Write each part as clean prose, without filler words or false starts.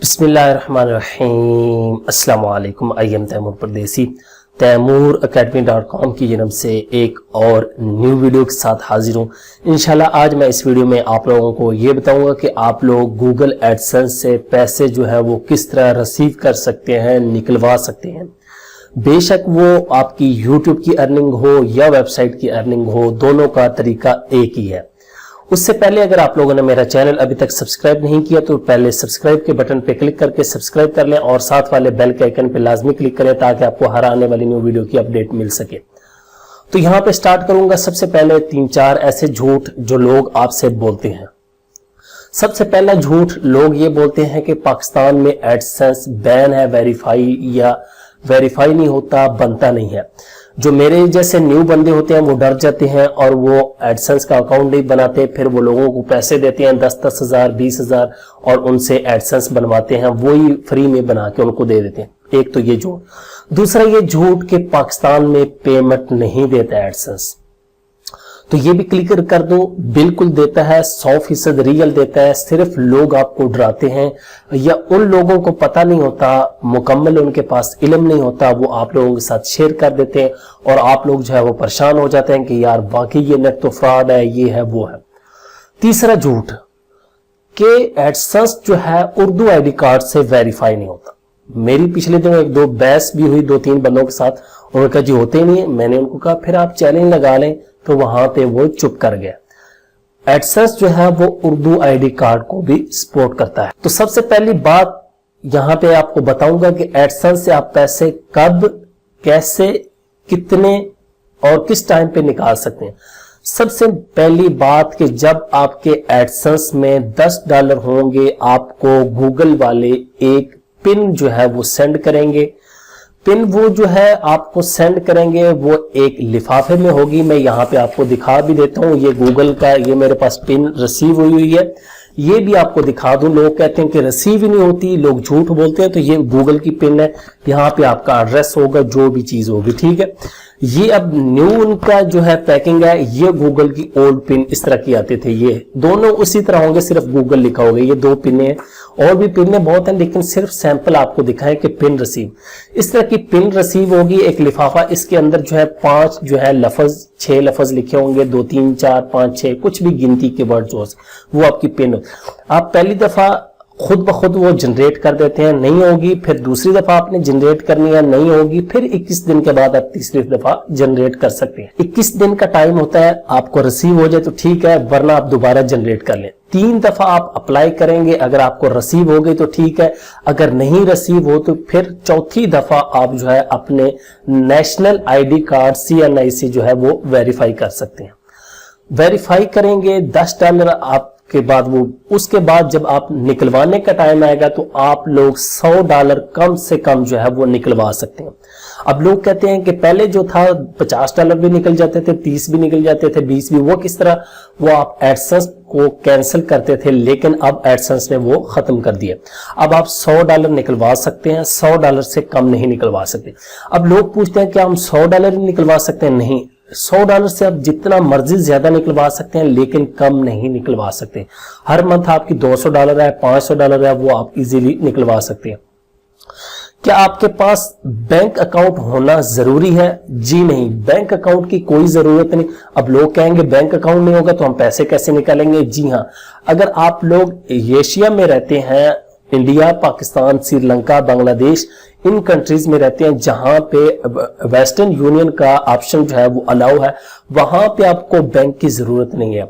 बिस्मिल्लाहिर्रहमानिर्रहीम। अस्सलाम वालेकुम। आई एम तैमूर परदेसी। तैमूर academy.com की जन्म से एक और न्यू वीडियो के साथ हाजिर हूँ। इंशाल्लाह आज मैं इस वीडियो में आप लोगों को ये बताऊंगा कि आप लोग गूगल एडसेंस से पैसे जो है वो किस तरह रिसीव कर सकते हैं, निकलवा सकते हैं। बेशक वो आपकी यूट्यूब की अर्निंग हो या वेबसाइट की अर्निंग हो, दोनों का तरीका एक ही है। उससे पहले अगर आप लोगों ने मेरा चैनल अभी तक सब्सक्राइब नहीं किया तो पहले सब्सक्राइब के बटन पे क्लिक करके सब्सक्राइब कर लें और साथ वाले बेल के आइकन पे लाजमी क्लिक करें ताकि आपको हर आने वाली न्यू वीडियो की अपडेट मिल सके। तो यहां पे स्टार्ट करूंगा। सबसे पहले 3-4 ऐसे झूठ जो लोग आपसे बोलते हैं। सबसे पहला झूठ लोग ये बोलते हैं कि पाकिस्तान में एडसेंस बैन है, वेरीफाई नहीं होता, बनता नहीं है। जो मेरे जैसे न्यू बंदे होते हैं वो डर जाते हैं और वो एडसेंस का अकाउंट नहीं बनाते, फिर वो लोगों को पैसे देते हैं 10-10 हज़ार 20 हज़ार और उनसे एडसेंस बनवाते हैं, वही फ्री में बना के उनको दे देते हैं। एक तो ये झूठ। दूसरा ये झूठ कि पाकिस्तान में पेमेंट नहीं देता एडसेंस, तो ये भी क्लियर कर दूं, बिल्कुल देता है, 100% रियल देता है। सिर्फ लोग आपको डराते हैं या उन लोगों को पता नहीं होता, मुकम्मल उनके पास इल्म नहीं होता, वो आप लोगों के साथ शेयर कर देते हैं और आप लोग जो है वो परेशान हो जाते हैं कि यार वाकई ये नेट तो फ्रॉड है, ये है वो है। तीसरा झूठ कि एडसेंस जो है उर्दू आईडी कार्ड से वेरीफाई नहीं होता। मेरी पिछले दिनों 1-2 बहस भी हुई 2-3 बंदों के साथ, उन्होंने कहा जी होते ही नहीं है। मैंने उनको कहा फिर आप चैलेंज लगा लें, तो वहां पे वो चुप कर गया। एडसेंस जो है वो उर्दू आईडी कार्ड को भी सपोर्ट करता है। तो सबसे पहली बात यहां पे आपको बताऊंगा कि एडसेंस से आप पैसे कब, कैसे, कितने और किस टाइम पे निकाल सकते हैं। सबसे पहली बात कि जब आपके एडसेंस में $10 होंगे, आपको गूगल वाले एक पिन जो है वो सेंड करेंगे। पिन वो जो है आपको सेंड करेंगे वो एक लिफाफे में होगी। मैं यहाँ पे आपको दिखा भी देता हूँ, ये गूगल का, ये मेरे पास पिन रिसीव हुई है, ये भी आपको दिखा दूं। लोग कहते हैं कि रिसीव ही नहीं होती, लोग झूठ बोलते हैं, तो ये गूगल की पिन है। यहाँ पे आपका एड्रेस होगा, जो भी चीज होगी, ठीक है। ये अब न्यू उनका जो है पैकिंग है, ये गूगल की ओल्ड पिन इस तरह की आते थे, ये दोनों उसी तरह होंगे, सिर्फ गूगल लिखा होगा। ये 2 पिने हैं, और भी पिने बहुत हैं, लेकिन सिर्फ सैंपल आपको दिखाएं कि पिन रिसीव। इस तरह की पिन रिसीव होगी, एक लिफाफा, इसके अंदर जो है 5 जो है लफ्ज, 6 लफ्ज लिखे होंगे, 2 3 4 5 6 कुछ भी गिनती के वर्ड जो वो आपकी पिन। आप पहली दफा खुद ब खुद वो जनरेट कर देते हैं, नहीं होगी, फिर दूसरी दफा आपने जनरेट करनी है, नहीं होगी, फिर 21 दिन के बाद आप तीसरी दफा जनरेट कर सकते हैं। 21 दिन का टाइम होता है, आपको रिसीव हो जाए तो ठीक है, वरना आप दोबारा जनरेट कर लें। 3 दफा आप अप्लाई करेंगे, अगर आपको रिसीव हो गई तो ठीक है, अगर नहीं रिसीव हो तो फिर चौथी दफा आप जो है अपने नेशनल आईडी कार्ड CNIC जो है वो वेरीफाई कर सकते हैं। वेरीफाई करेंगे $10 आप के बाद वो, उसके बाद जब आप निकलवाने का टाइम आएगा तो आप लोग $100 कम से कम जो है वो निकलवा सकते हैं। अब लोग कहते हैं कि पहले जो था $50 भी निकल जाते थे, 30 भी निकल जाते थे, 20 भी, वो किस तरह, वो आप एडसेंस को कैंसिल करते थे, लेकिन अब एडसेंस ने वो खत्म कर दिया। अब आप $100 निकलवा सकते हैं, $100 से कम नहीं निकलवा सकते। अब लोग पूछते हैं क्या हम $100 ही निकलवा सकते हैं? नहीं, $100 से आप जितना मर्जी ज्यादा निकलवा सकते हैं, लेकिन कम नहीं निकलवा सकते। हर मंथ आपकी $200 है, $500 है, वो आप इजीली निकलवा सकते हैं। क्या आपके पास बैंक अकाउंट होना जरूरी है? जी नहीं, बैंक अकाउंट की कोई जरूरत नहीं। अब लोग कहेंगे बैंक अकाउंट नहीं होगा तो हम पैसे कैसे निकालेंगे? जी हाँ, अगर आप लोग एशिया में रहते हैं, इंडिया, पाकिस्तान, श्रीलंका, बांग्लादेश, इन कंट्रीज में रहते हैं जहां पे वेस्टर्न यूनियन का ऑप्शन जो है वो अलाउ है, वहां पे आपको बैंक की जरूरत नहीं है।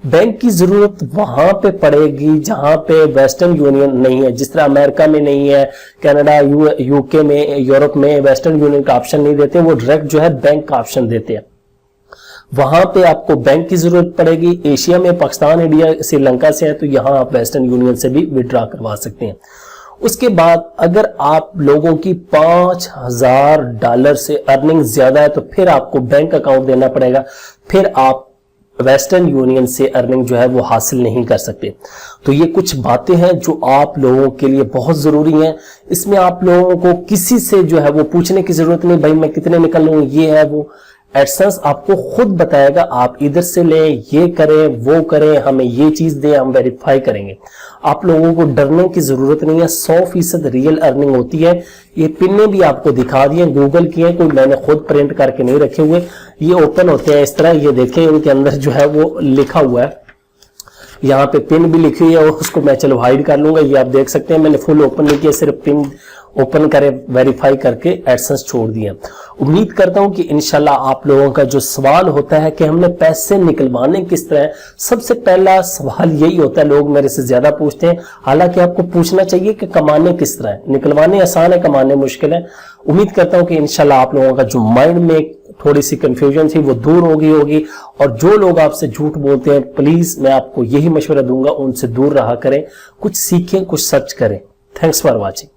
बैंक की जरूरत वहां पे पड़ेगी जहां पे वेस्टर्न यूनियन नहीं है। जिस तरह अमेरिका में नहीं है, कनाडा, यूके में, यूरोप में वेस्टर्न यूनियन का ऑप्शन नहीं देते, वो डायरेक्ट जो है बैंक का ऑप्शन देते हैं, वहां पे आपको बैंक की जरूरत पड़ेगी। एशिया में पाकिस्तान, इंडिया, श्रीलंका से है तो यहां आप वेस्टर्न यूनियन से भी विड्रॉ करवा सकते हैं। उसके बाद अगर आप लोगों की $5000 से अर्निंग ज्यादा है तो फिर आपको बैंक अकाउंट देना पड़ेगा, फिर आप वेस्टर्न यूनियन से अर्निंग जो है वो हासिल नहीं कर सकते। तो ये कुछ बातें हैं जो आप लोगों के लिए बहुत जरूरी हैं। इसमें आप लोगों को किसी से जो है वो पूछने की जरूरत नहीं, भाई मैं कितने निकल लूं, ये है वो। एडसेंस आपको खुद बताएगा आप इधर से लें, ये करें, वो करें, हमें ये चीज दें, हम वेरीफाई करेंगे। आप लोगों को डरने की जरूरत नहीं है, 100% रियल अर्निंग होती है। ये पिने भी आपको दिखा दिए, गूगल की है, कोई मैंने खुद प्रिंट करके नहीं रखे हुए। ये ओपन होते हैं इस तरह, ये देखें इनके अंदर जो है वो लिखा हुआ है, यहाँ पे पिन भी लिखी हुई है, उसको मैं चलो हाइड कर लूंगा। ये आप देख सकते हैं मैंने फुल ओपन नहीं किया, सिर्फ पिन ओपन करे वेरीफाई करके एडसेंस छोड़ दिया। उम्मीद करता हूं कि इंशाल्लाह आप लोगों का जो सवाल होता है कि हमने पैसे निकलवाने किस तरह, सबसे पहला सवाल यही होता है, लोग मेरे से ज्यादा पूछते हैं। हालांकि आपको पूछना चाहिए कि कमाने किस तरह है, निकलवाने आसान है, कमाने मुश्किल है। उम्मीद करता हूं कि इंशाल्लाह आप लोगों का जो माइंड में थोड़ी सी कंफ्यूजन थी वो दूर हो गई होगी। और जो लोग आपसे झूठ बोलते हैं, प्लीज मैं आपको यही मशवरा दूंगा, उनसे दूर रहा करें, कुछ सीखें, कुछ सर्च करें। Thanks for watching.